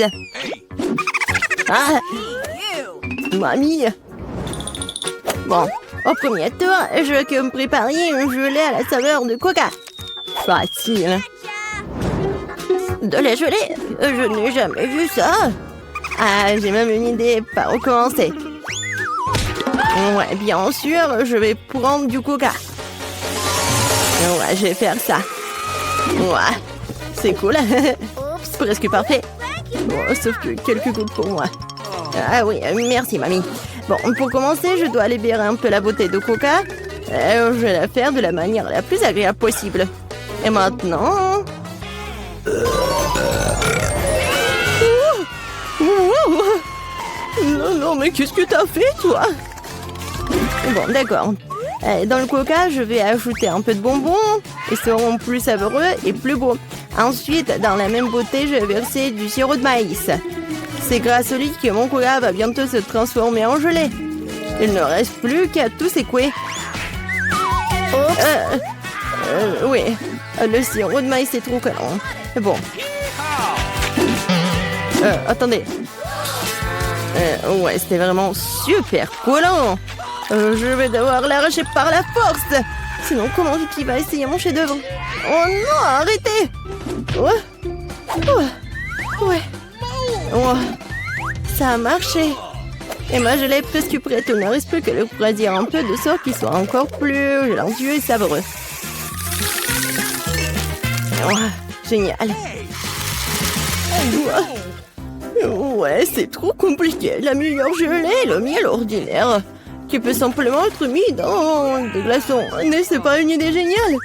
bêtises. Ah! Mamie! Bon, au premier tour, je veux que me prépariez une gelée à la saveur de coca. Facile. De la gelée? Je n'ai jamais vu ça. Ah, j'ai même une idée par où commencer. Ouais, bien sûr, je vais prendre du coca. Ouais, je vais faire ça. Ouais, c'est cool. Presque parfait. Bon, sauf que quelques gouttes pour moi. Ah oui, merci, mamie. Bon, pour commencer, je dois libérer un peu la bouteille de coca. Je vais la faire de la manière la plus agréable possible. Et maintenant... Non, non, mais qu'est-ce que t'as fait, toi? Bon, d'accord. Dans le coca, je vais ajouter un peu de bonbons. Ils seront plus savoureux et plus beaux. Ensuite, dans la même bouteille, je vais verser du sirop de maïs. C'est grâce au lit que mon coca va bientôt se transformer en gelée. Il ne reste plus qu'à tout secouer. Oui, le sirop de maïs est trop collant. Bon. Attendez. Ouais, c'était vraiment super collant. Je vais devoir l'arracher par la force. Sinon, comment Vicky va essayer mon chef-d'œuvre? Oh non, arrêtez! Ouais. Oh, ça a marché. Et ma gelée est presque prête. Il ne reste plus que le refroidir un peu de sorte qu'il soit encore plus gélatineux et savoureux. Oh, génial. Ouais, c'est trop compliqué. La meilleure gelée est le miel ordinaire, qui peut simplement être mis dans des glaçons. Mais c'est pas une idée géniale?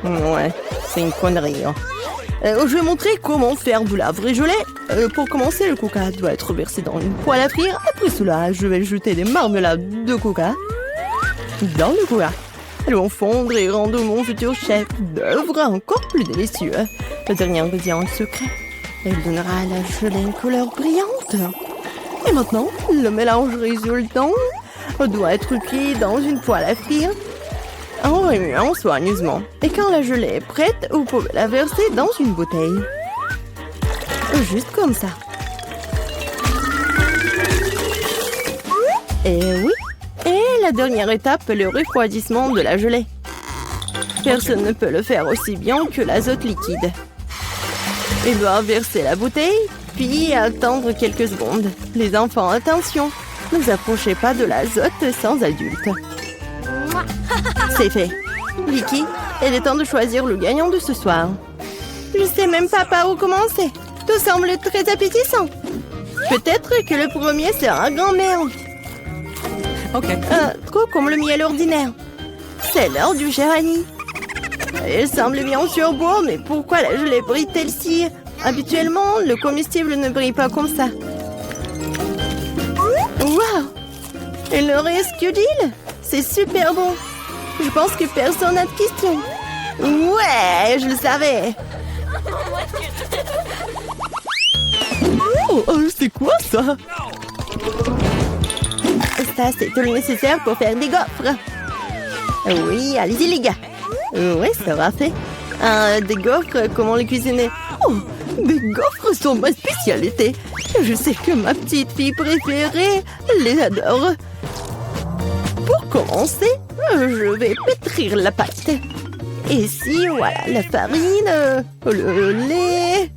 Ouais, c'est une connerie. Hein. Je vais montrer comment faire de la vraie gelée. Pour commencer, le coca doit être versé dans une poêle à frire. Après cela, je vais jeter des marmelades de coca dans le coca. Elles vont fondre et rendre mon futur chef d'œuvre encore plus délicieux. Le dernier ingrédient secret. Elle donnera à la gelée une couleur brillante. Et maintenant, le mélange résultant doit être cuit dans une poêle à frire en remuant soigneusement. Et quand la gelée est prête, vous pouvez la verser dans une bouteille. Juste comme ça. Et oui. Et la dernière étape, le refroidissement de la gelée. Personne ne peut le faire aussi bien que l'azote liquide. Il doit verser la bouteille, puis attendre quelques secondes. Les enfants, attention, ne vous approchez pas de l'azote sans adulte. C'est fait. Vicky, il est temps de choisir le gagnant de ce soir. Je sais même pas par où commencer. Tout semble très appétissant. Peut-être que le premier sera grand-mère. Ok. Trop comme le miel ordinaire. C'est l'heure du Géranie. Il semble bien sûr beau, mais pourquoi la gelée brille-t-elle si? Habituellement, le comestible ne brille pas comme ça. Waouh! Il ne reste que l'île. C'est super bon. Je pense que personne n'a de questions. Ouais, je le savais. Oh, c'est quoi ça? Ça, c'est tout le nécessaire pour faire des gaufres. Oui, allez-y les gars. Oui, ça va fait. Des gaufres, comment les cuisiner? Oh, des gaufres sont ma spécialité. Je sais que ma petite fille préférée les adore. Pour commencer, je vais pétrir la pâte. Ici, voilà, la farine, le lait,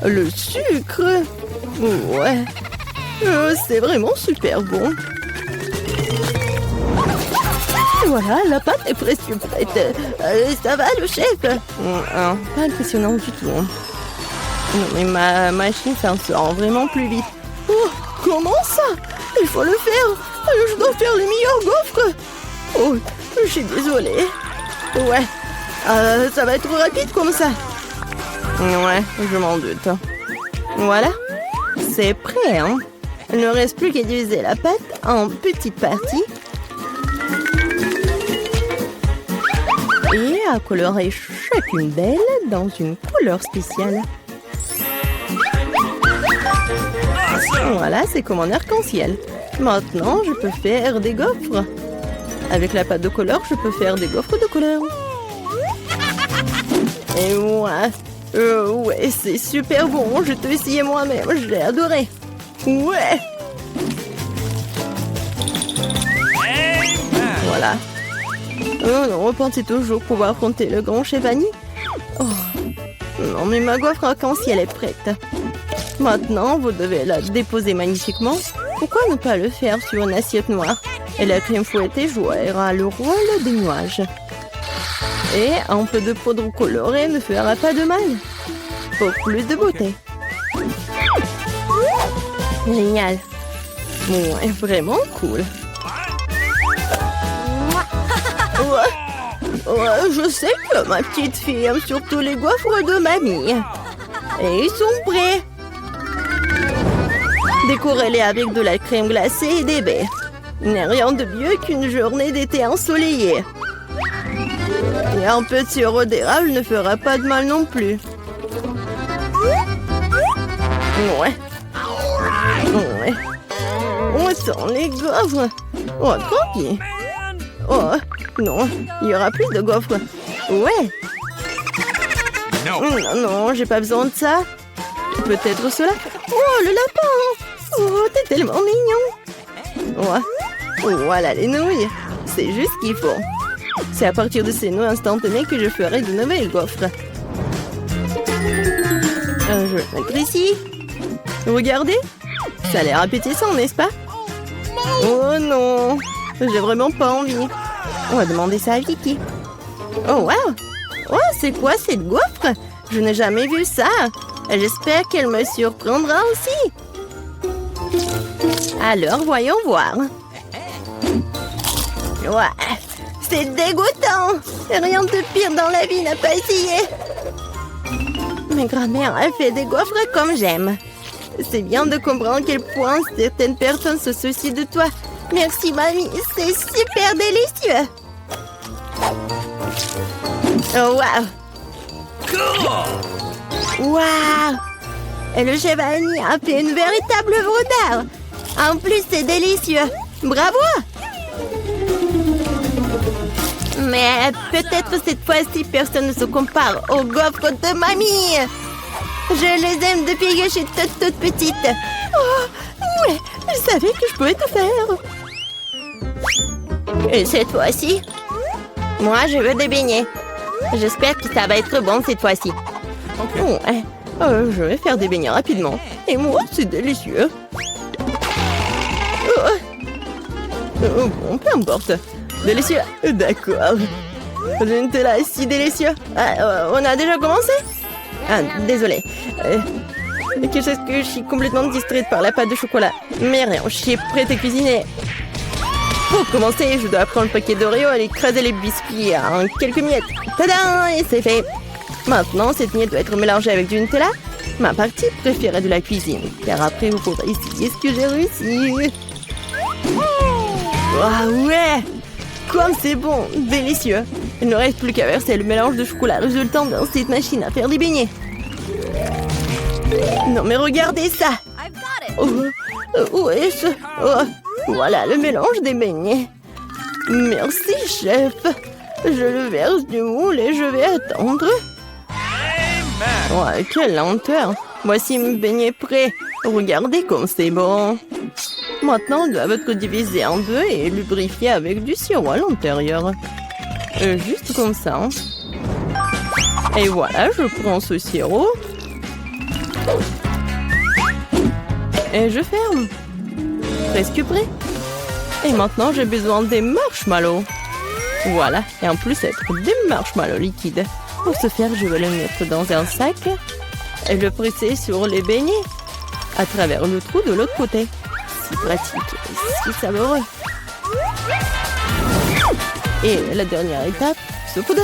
le sucre. Ouais, c'est vraiment super bon. Voilà, la pâte est presque prête. Ça va, le chef? Pas impressionnant du tout. Non, mais ma machine s'en sort vraiment plus vite. Oh, comment ça? Il faut le faire. Je dois faire les meilleurs gaufres. Oh, je suis désolée. Ouais, ça va être rapide comme ça. Ouais, je m'en doute. Voilà, c'est prêt, hein? Il ne reste plus qu'à diviser la pâte en petites parties. Et à colorer chacune d'elles dans une couleur spéciale. Voilà, c'est comme un arc-en-ciel. Maintenant, je peux faire des gaufres. Avec la pâte de couleur, je peux faire des gaufres de couleur. Et ouais, Ouais, c'est super bon. Je te essayé moi-même. Je l'ai adoré. Ouais. Voilà. Oh non, repensez toujours pouvoir affronter le grand chef Annie. Oh. Non, mais ma gaufre arc-en-ciel est prête. Maintenant, vous devez la déposer magnifiquement. Pourquoi ne pas le faire sur une assiette noire? Et la crème fouettée jouera le rôle des nuages. Et un peu de poudre colorée ne fera pas de mal. Pour plus de beauté. Génial. Ouais, vraiment cool. Ouais, je sais que ma petite fille aime surtout les gaufres de mamie. Et ils sont prêts. Décorez-les avec de la crème glacée et des baies. Il n'est rien de mieux qu'une journée d'été ensoleillée. Et un peu de sirop d'érable ne fera pas de mal non plus. Ouais. Ouais. On sent les gaufres. Oh, tranquille. Oh, non, il y aura plus de gaufres. Ouais. Non, non, j'ai pas besoin de ça. Peut-être cela. Oh, le lapin. Oh, t'es tellement mignon. Ouais. Voilà les nouilles. C'est juste ce qu'il faut. C'est à partir de ces nouilles instantanées que je ferai de nouvelles gaufres. Je vais le mettre ici. Regardez. Ça a l'air appétissant, n'est-ce pas? Oh non. J'ai vraiment pas envie. On va demander ça à Vicky. Oh wow. Oh, c'est quoi cette gaufre? Je n'ai jamais vu ça. J'espère qu'elle me surprendra aussi. Alors, voyons voir. Ouais. C'est dégoûtant. Rien de pire dans la vie n'a pas essayé. Ma grand-mère a fait des gaufres comme j'aime. C'est bien de comprendre à quel point certaines personnes se soucient de toi. Merci, mamie. C'est super délicieux. Oh, wow. Wow. Et le chef Annie a fait une véritable œuvre d'art. En plus, c'est délicieux. Bravo. Mais peut-être cette fois-ci, personne ne se compare aux gaufres de mamie. Je les aime depuis que je suis toute petite. Oh, ouais, je savais que je pouvais tout faire. Et cette fois-ci, moi, je veux des beignets. J'espère que ça va être bon cette fois-ci. Ouais, je vais faire des beignets rapidement. Et moi, c'est délicieux. Bon, peu importe. Délicieux. D'accord. Le Nutella est si délicieux. On a déjà commencé? Ah, désolé. Quelque chose que je suis complètement distraite par la pâte de chocolat. Mais rien, je suis prête à cuisiner. Pour commencer, je dois prendre le paquet d'Oreo et écraser les biscuits en quelques miettes. Tadam! Et c'est fait. Maintenant, cette miette doit être mélangée avec du Nutella. Ma partie préférée de la cuisine. Car après, vous pourrez essayer ce que j'ai réussi. Ah ouais! Comme c'est bon! Délicieux! Il ne reste plus qu'à verser le mélange de chocolat résultant dans cette machine à faire des beignets. Non mais regardez ça! Où est-ce? Oh, voilà le mélange des beignets. Merci, chef. Je le verse du moule et je vais attendre. Ouais, quelle lenteur. Voici mes beignets prêts. Regardez comme c'est bon. Maintenant, ils doivent être divisés en deux et lubrifiés avec du sirop à l'intérieur. Juste comme ça. Et voilà, je prends ce sirop. Et je ferme. Presque prêt. Et maintenant, j'ai besoin des marshmallows. Voilà. Et en plus, être des marshmallows liquides. Pour ce faire, je vais les mettre dans un sac et le presser sur les beignets à travers le trou de l'autre côté. Si pratique, si savoureux. Et la dernière étape, saupoudrer.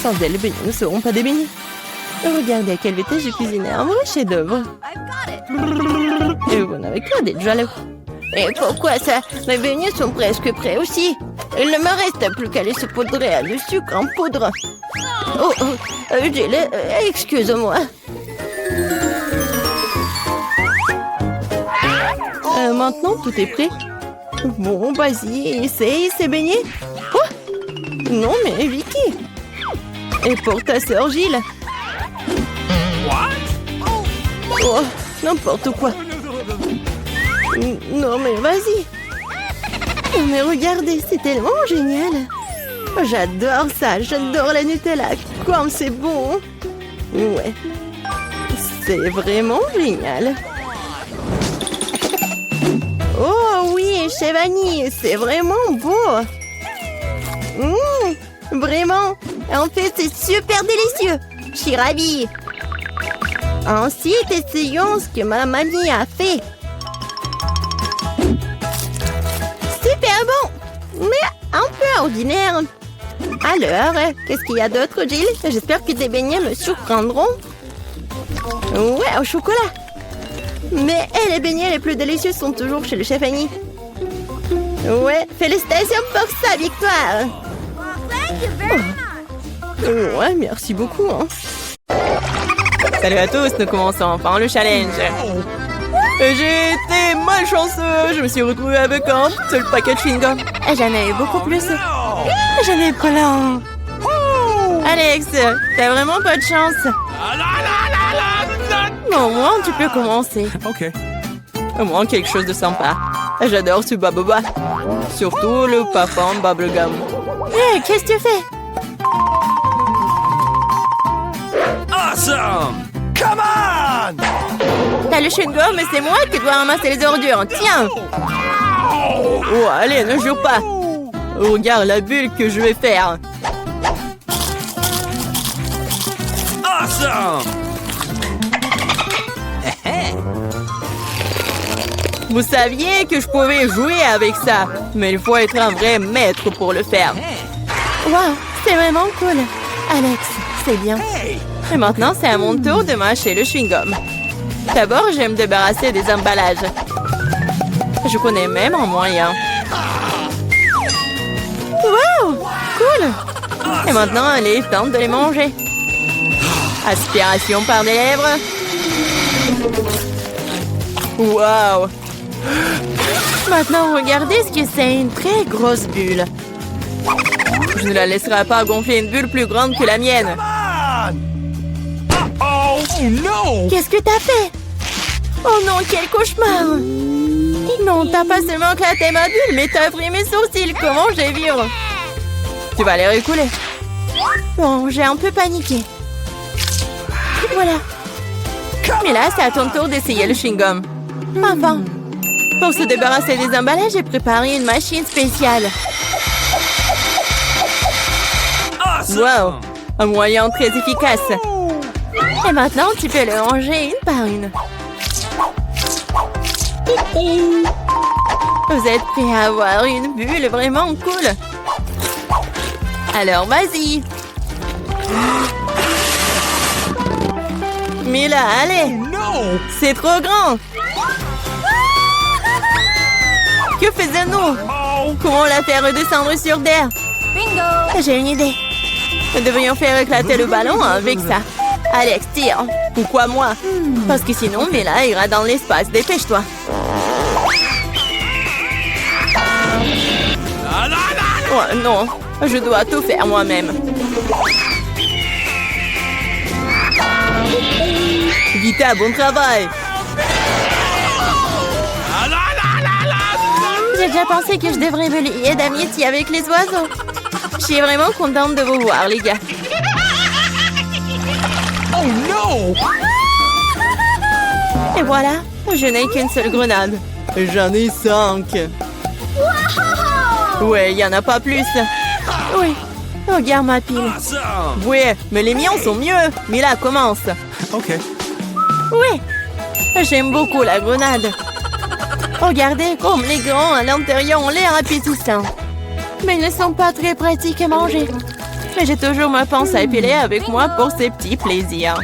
Sans elle, les beignets ne seront pas des beignets. Regardez à quelle vitesse j'ai cuisiné un vrai chef-d'œuvre. Et vous n'avez qu'à d'être jaloux. Et pourquoi ça? Mes beignets sont presque prêts aussi. Il ne me reste plus qu'à les saupoudrer à le sucre en poudre. Excuse-moi. Maintenant, tout est prêt. Bon, vas-y, essaye ces beignets. Oh! Non, mais Vicky. Et pour ta sœur Gilles. Oh, n'importe quoi. Non, mais vas-y. Non, mais regardez, c'est tellement génial. J'adore ça, j'adore la Nutella. Comme c'est bon. Ouais. C'est vraiment génial. Oh oui, chez Vanille, c'est vraiment beau. Vraiment. En fait, c'est super délicieux. Je suis ravie. Ensuite, essayons ce que ma mamie a fait. Super bon, mais un peu ordinaire. Alors, qu'est-ce qu'il y a d'autre, Jill? J'espère que tes beignets me surprendront. Ouais, au chocolat. Mais les beignets les plus délicieux sont toujours chez le chef Annie. Ouais, félicitations pour sa victoire. Oh. Ouais, merci beaucoup. Hein. Salut à tous, nous commençons enfin le challenge. J'ai été malchanceux, je me suis retrouvée avec un seul paquet de chewing-gum. J'en ai eu beaucoup plus. J'en ai plein. Alex, t'as vraiment pas de chance. Non, au moins tu peux commencer. Ok. Au moins quelque chose de sympa. J'adore ce baboba. Surtout le parfum bubblegum. Hé, qu'est-ce que tu fais? Awesome! Come on! T'as le chewing-gum, mais c'est moi qui dois ramasser les ordures. Tiens! Oh, allez, ne jure pas. Regarde la bulle que je vais faire. Awesome! Vous saviez que je pouvais jouer avec ça, mais il faut être un vrai maître pour le faire. Wow, c'est vraiment cool. Alex, c'est bien. Et maintenant, c'est à mon tour de mâcher le chewing-gum. D'abord, je vais me débarrasser des emballages. Je connais même un moyen. Wow, cool. Et maintenant, il est temps de les manger. Aspiration par les lèvres. Wow. Maintenant, regardez ce que c'est, une très grosse bulle. Je ne la laisserai pas gonfler une bulle plus grande que la mienne. Oh no! Qu'est-ce que t'as fait? Oh non, quel cauchemar! Non, t'as pas seulement éclaté ma bulle, mais t'as pris mes sourcils. Comment je vais vivre? Tu vas les récouler. Bon, j'ai un peu paniqué. Voilà. Mais là, c'est à ton tour d'essayer le chewing-gum. Enfin. Pour se débarrasser des emballages, j'ai préparé une machine spéciale. Wow! Un moyen très efficace. Et maintenant, tu peux le ranger une par une. Vous êtes prêts à avoir une bulle vraiment cool? Alors, vas-y. Mais là, allez. C'est trop grand. Que faisons-nous? Comment la faire redescendre sur terre? Bingo! J'ai une idée. Nous devrions faire éclater le ballon avec ça. Alex, tire. Pourquoi moi? Parce que sinon, Mila ira dans l'espace. Dépêche-toi. Oh non, je dois tout faire moi-même. Vita, bon travail. J'ai déjà pensé que je devrais me lier d'amitié avec les oiseaux. Je suis vraiment contente de vous voir, les gars. Oh no! Et voilà, je n'ai qu'une seule grenade. J'en ai 5. Ouais, il n'y en a pas plus. Oui, regarde ma pile. Awesome! Ouais, mais les miens sont mieux. Mila, commence. Ok. Oui, j'aime beaucoup la grenade. Regardez comme les grands à l'intérieur ont l'air appétissants. Mais ils ne sont pas très pratiques à manger. Mais j'ai toujours ma pince à épiler avec moi pour ces petits plaisirs.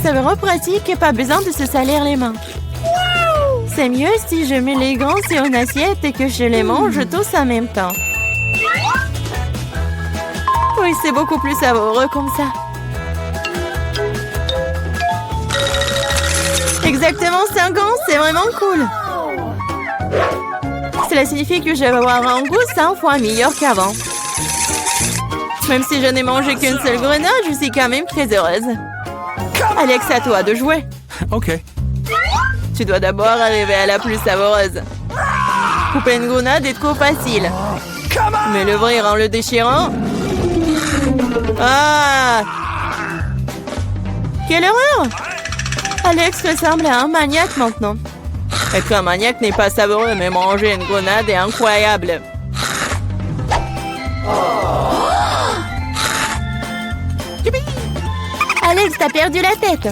C'est vraiment pratique et pas besoin de se salir les mains. C'est mieux si je mets les grands sur une assiette et que je les mange tous en même temps. Oui, c'est beaucoup plus savoureux comme ça. Exactement 5 ans, c'est vraiment cool. Cela signifie que je vais avoir un goût 100 fois meilleur qu'avant. Même si je n'ai mangé qu'une seule grenade, je suis quand même très heureuse. Alex, à toi de jouer. Okay. Tu dois d'abord arriver à la plus savoureuse. Couper une grenade est trop facile. Mais l'ouvrir en le déchirant... Ah! Quelle horreur! Alex ressemble à un maniaque maintenant. Être un maniaque n'est pas savoureux, mais manger une grenade est incroyable. Alex, t'as perdu la tête.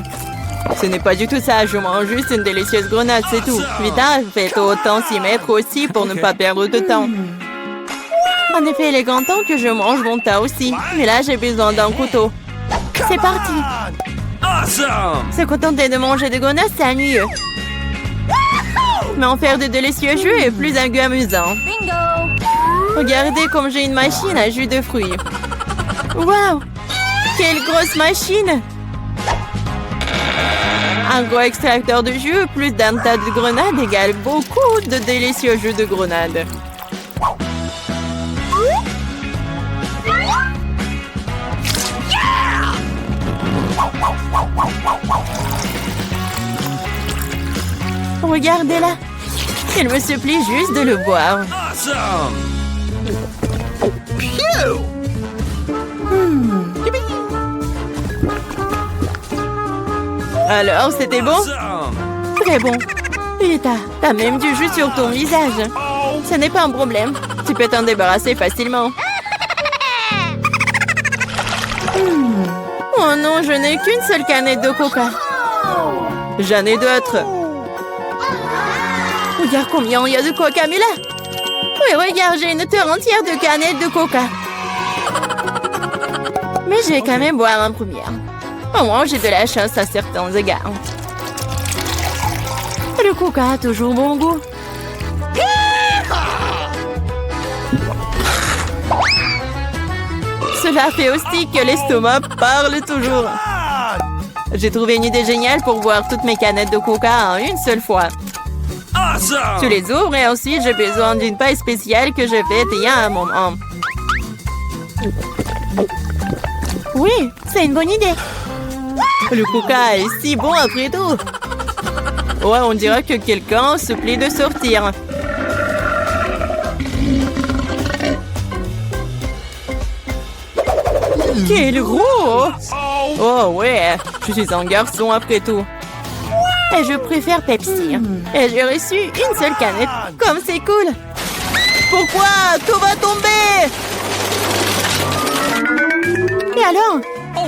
Ce n'est pas du tout ça, je mange juste une délicieuse grenade, c'est tout. Vita, faites autant s'y mettre aussi pour ne pas perdre de temps. En effet, il est grand temps que je mange mon tas aussi. Mais là, j'ai besoin d'un couteau. C'est parti. Awesome! Se contenter de manger des grenades, c'est ennuyeux. Mais en faire de délicieux jus est plus amusant. Regardez comme j'ai une machine à jus de fruits. Waouh! Quelle grosse machine! Un gros extracteur de jus plus d'un tas de grenades égale beaucoup de délicieux jus de grenades. Regardez-la. Il me supplie juste de le boire. Awesome! Alors, c'était bon? Awesome! Très bon. Vita, t'as même du jus sur ton visage. Ce n'est pas un problème. Tu peux t'en débarrasser facilement. Oh non, je n'ai qu'une seule canette de coca. J'en ai d'autres. Regarde combien il y a de coca, Mila. Oui, regarde, j'ai une terre entière de canettes de coca. Mais je vais quand même boire en première. Au moins, j'ai de la chance à certains égards. Le coca a toujours bon goût. Cela fait aussi que l'estomac parle toujours. J'ai trouvé une idée géniale pour boire toutes mes canettes de coca en une seule fois. Awesome! Tu les ouvres et ensuite j'ai besoin d'une paille spéciale que j'ai faite il y a un moment. Oui, c'est une bonne idée. Le coca est si bon après tout. Ouais, on dirait que quelqu'un se plaît de sortir. Quel gros! Oh ouais, je suis un garçon après tout. Et je préfère Pepsi. Et j'ai reçu une seule canette. Comme c'est cool. Pourquoi? Tout va tomber! Et alors?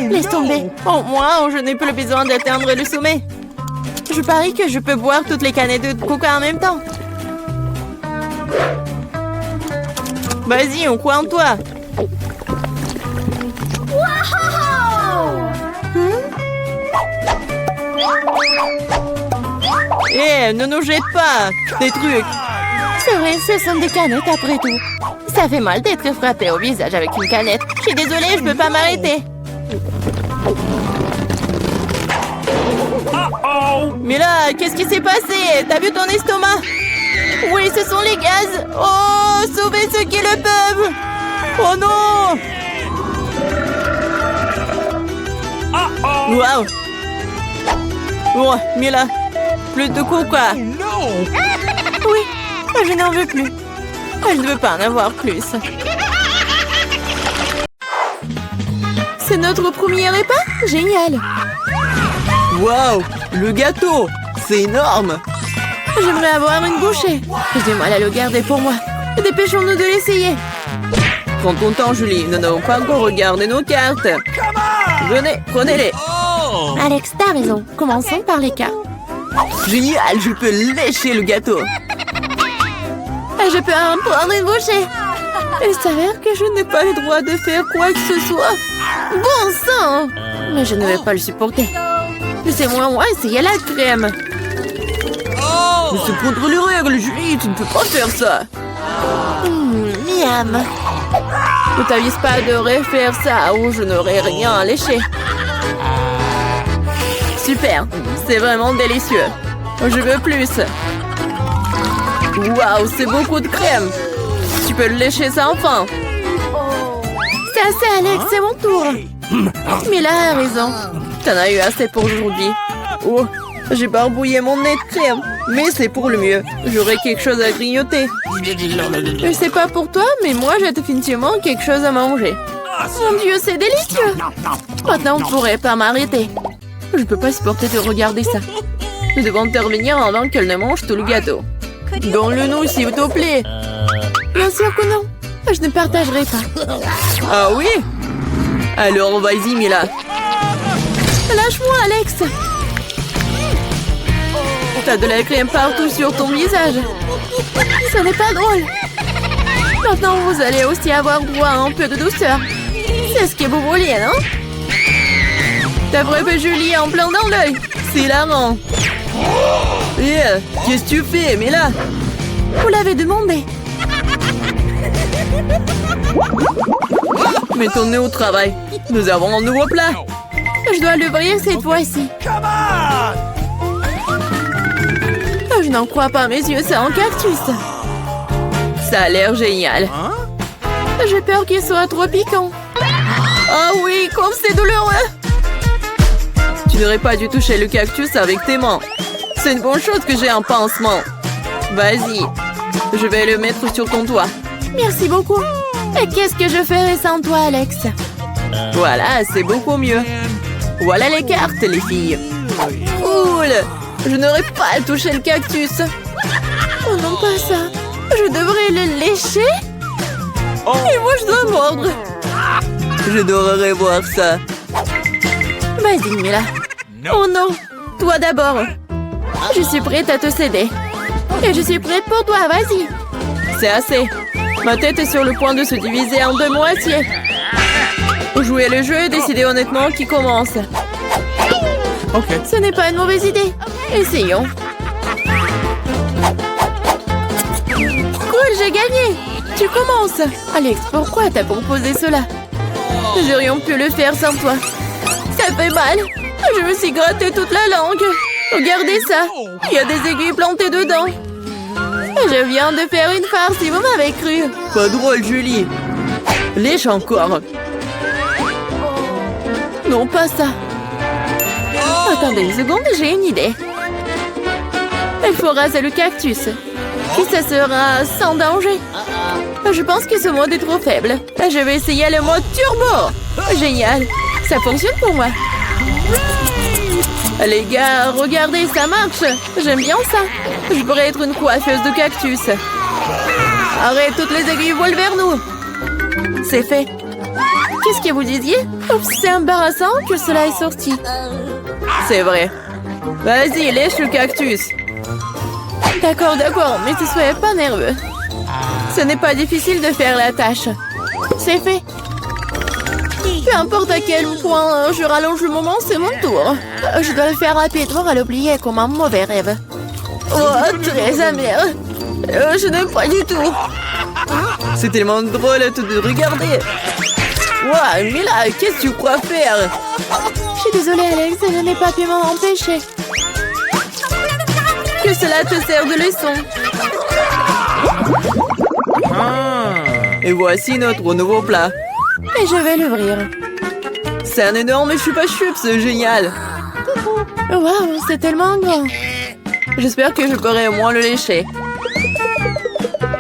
Laisse tomber. Au moins, je n'ai plus besoin d'atteindre le sommet. Je parie que je peux boire toutes les canettes de coca en même temps. Vas-y, on croit en toi. Eh, ne nous jette pas des trucs. C'est vrai, ce sont des canettes après tout. Ça fait mal d'être frappé au visage avec une canette. Je suis désolée, je peux pas m'arrêter. Mais là, qu'est-ce qui s'est passé? T'as vu ton estomac? Oui, ce sont les gaz. Oh, sauvez ceux qui le peuvent. Oh non! Waouh! Oh, Mila, plus de coca. Oui, je n'en veux plus. Je ne veux pas en avoir plus. C'est notre premier repas? Génial! Waouh! Le gâteau! C'est énorme! J'aimerais avoir une bouchée. J'ai du mal à le garder pour moi. Dépêchons-nous de l'essayer. Prends ton temps, Julie. Nous n'avons pas encore regardé nos cartes. Venez, prenez-les. Alex, t'as raison. Commençons par les cartes. Génial, je peux lécher le gâteau. Je peux en prendre une bouchée. Il s'avère que je n'ai pas le droit de faire quoi que ce soit. Bon sang! Mais je ne vais pas le supporter. Laissez-moi essayer la crème. Mais c'est contre les règles, Julie. Tu ne peux pas faire ça. Miam. Ne t'avise pas de refaire ça ou je n'aurai rien à lécher. Super. C'est vraiment délicieux. Je veux plus. Waouh, c'est beaucoup de crème. Tu peux le lécher ça enfin. C'est assez, Alex. C'est mon tour. Mila a raison. T'en as eu assez pour aujourd'hui. Oh, j'ai barbouillé mon nez de crème. Mais c'est pour le mieux. J'aurai quelque chose à grignoter. Je sais pas pour toi, mais moi j'ai définitivement quelque chose à manger. Mon Dieu, c'est délicieux. Maintenant, on ne pourrait pas m'arrêter. Je peux pas supporter de regarder ça. Nous devons intervenir avant qu'elle ne mange tout le gâteau. Donne-le-nous, s'il te plaît. Bien sûr que non. Je ne partagerai pas. Ah oui? Alors, vas-y, Mila. Lâche-moi, Alex. T'as de la crème partout sur ton visage. Ce n'est pas drôle. Maintenant, vous allez aussi avoir droit à un peu de douceur. C'est ce que vous vouliez, non? T'as frappé Julie en plein dans l'œil. C'est hilarant. Yeah, qu'est-ce que tu fais, Mila? Vous l'avez demandé. Mettons-nous au travail. Nous avons un nouveau plat. Je dois l'ouvrir cette fois-ci. Je n'en crois pas, mes yeux, c'est un cactus. Ça a l'air génial. J'ai peur qu'il soit trop piquant. Ah oui, comme c'est douloureux. Tu n'aurais pas dû toucher le cactus avec tes mains. C'est une bonne chose que j'ai un pansement. Vas-y, je vais le mettre sur ton toit. Merci beaucoup. Et qu'est-ce que je ferais sans toi, Alex? Voilà, c'est beaucoup mieux. Voilà les cartes, les filles. Cool. Je n'aurais pas touché le cactus. Oh non, pas ça. Je devrais le lécher? Et moi, je dois mordre. J'adorerais voir ça. Vas-y, Mila. Oh non, toi d'abord. Je suis prête à te céder. Et je suis prête pour toi, vas-y. C'est assez. Ma tête est sur le point de se diviser en deux moitiés. Jouer le jeu et décider honnêtement qui commence. Ce n'est pas une mauvaise idée. Essayons. Cool, j'ai gagné. Tu commences. Alex, pourquoi t'as proposé cela? Nous aurions pu le faire sans toi. Ça fait mal. Je me suis gratté toute la langue. Regardez ça. Il y a des aiguilles plantées dedans. Je viens de faire une farce, si vous m'avez cru. Pas drôle, Julie. Lèche encore. Non, pas ça. Attendez une seconde, j'ai une idée. Il faut raser le cactus. Puis ça sera sans danger. Je pense que ce mode est trop faible. Je vais essayer le mode turbo. Génial. Ça fonctionne pour moi. Les gars, regardez, ça marche. J'aime bien ça. Je pourrais être une coiffeuse de cactus. Arrête, toutes les aiguilles volent vers nous. C'est fait. Qu'est-ce que vous disiez? C'est embarrassant que cela est sorti. C'est vrai. Vas-y, lèche le cactus. D'accord, mais ne soyez pas nerveux. Ce n'est pas difficile de faire la tâche. C'est fait. Peu importe à quel point je rallonge le moment, c'est mon tour. Je dois le faire rapidement à l'oublier comme un mauvais rêve. Oh, très amer. Je n'aime pas du tout. C'est tellement drôle de regarder. Wow, Mila, qu'est-ce que tu crois faire? Je suis désolée, Alex, je n'ai pas pu m'en empêcher. Que cela te sert de leçon. Et voici notre nouveau plat. Et je vais l'ouvrir. C'est un énorme chupa-chups, c'est génial. Waouh, c'est tellement grand. J'espère que je pourrai au moins le lécher.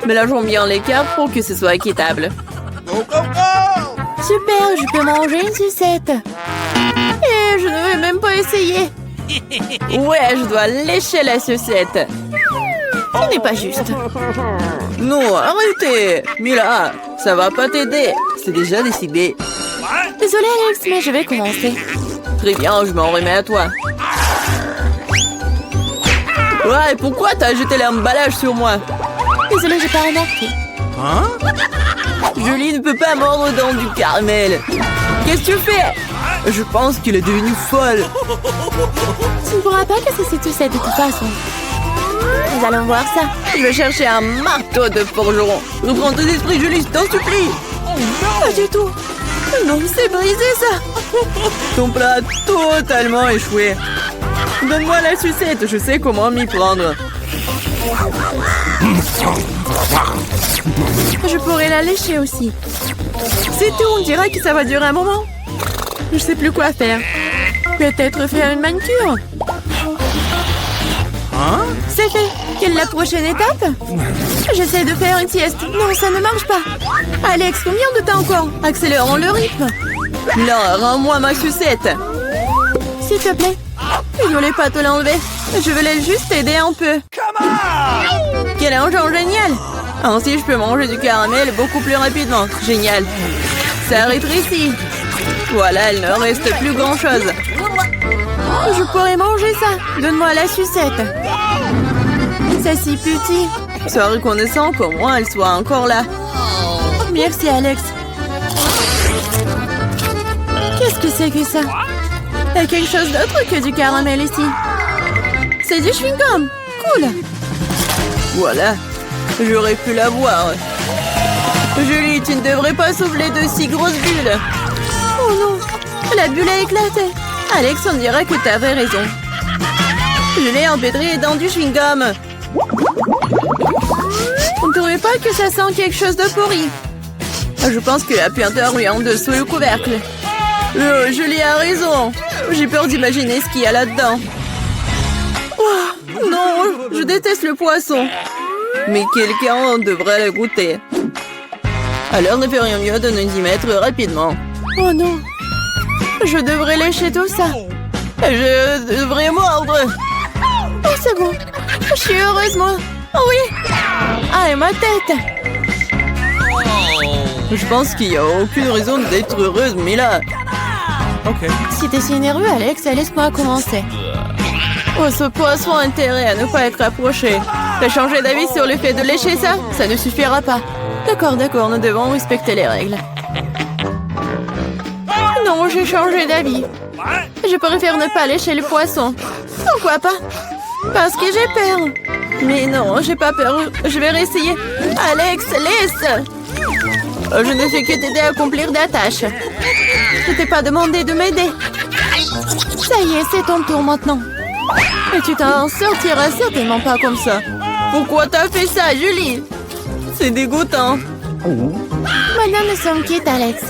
Mélangeons bien les cartes pour que ce soit équitable. Super, je peux manger une sucette. Et je ne vais même pas essayer. Ouais, je dois lécher la sucette. Ce n'est pas juste. Non, arrêtez. Mila, ça va pas t'aider. C'est déjà décidé. Désolée, Alex, mais je vais commencer. Très bien, je m'en remets à toi. Ouais, pourquoi t'as jeté l'emballage sur moi? Désolée, j'ai pas remarqué. Julie ne peut pas mordre dans du caramel. Qu'est-ce que tu fais? Je pense qu'il est devenu folle. Tu ne pourras pas casser cette sucette de toute façon. Nous allons voir ça. Je vais chercher un marteau de forgeron. Reprends tes esprits, Julie, je t'en supplie. Pas du tout. Non, c'est brisé, ça. Ton plat a totalement échoué. Donne-moi la sucette, je sais comment m'y prendre. Je pourrais la lécher aussi. C'est tout, on dirait que ça va durer un moment. Je sais plus quoi faire. Peut-être faire une manucure. C'est fait. Quelle est la prochaine étape? J'essaie de faire une sieste. Non, ça ne marche pas. Alex, combien de temps encore? Accélérons le rythme. Là, rends-moi ma sucette. S'il te plaît. Je voulais pas te l'enlever. Je voulais juste t'aider un peu. Quel engin génial! Ainsi, je peux manger du caramel beaucoup plus rapidement. Génial. Ça rétrécit. Voilà, il ne reste plus grand-chose. Je pourrais manger ça. Donne-moi la sucette. C'est si petit. Sois reconnaissant qu'au moins elle soit encore là. Merci, Alex. Qu'est-ce que c'est que ça? Il y a quelque chose d'autre que du caramel ici. C'est du chewing-gum. Cool. Voilà. J'aurais pu l'avoir. Julie, tu ne devrais pas souffler de si grosses bulles. Oh non. La bulle a éclaté. Alex, on dirait que t'avais raison. Je l'ai empêtré dans du chewing-gum. On ne trouvait pas que ça sent quelque chose de pourri. Je pense que la puanteur lui en dessous le couvercle. Julie a raison. J'ai peur d'imaginer ce qu'il y a là-dedans. Oh, non, je déteste le poisson. Mais quelqu'un devrait le goûter. Alors ne ferions mieux de nous y mettre rapidement. Oh non. Je devrais lécher tout ça. Je devrais mordre. Oh, c'est bon. Je suis heureuse, moi. Oh oui. Ah, et ma tête. Je pense qu'il n'y a aucune raison d'être heureuse, mais là... Ok. Si t'es si nerveux, Alex, laisse-moi commencer. Oh, ce poisson a intérêt à ne pas être approché. T'as changé d'avis sur le fait de lécher ça? Ça ne suffira pas. D'accord, nous devons respecter les règles. Non, j'ai changé d'avis. Je préfère ne pas lécher le poisson. Pourquoi pas? Parce que j'ai peur. Mais non, j'ai pas peur. Je vais réessayer. Alex, laisse! Je ne fais que t'aider à accomplir des tâches. Je t'ai pas demandé de m'aider. Ça y est, c'est ton tour maintenant. Et tu t'en sortiras certainement pas comme ça. Pourquoi t'as fait ça, Julie? C'est dégoûtant. Maintenant, nous sommes quittes, Alex.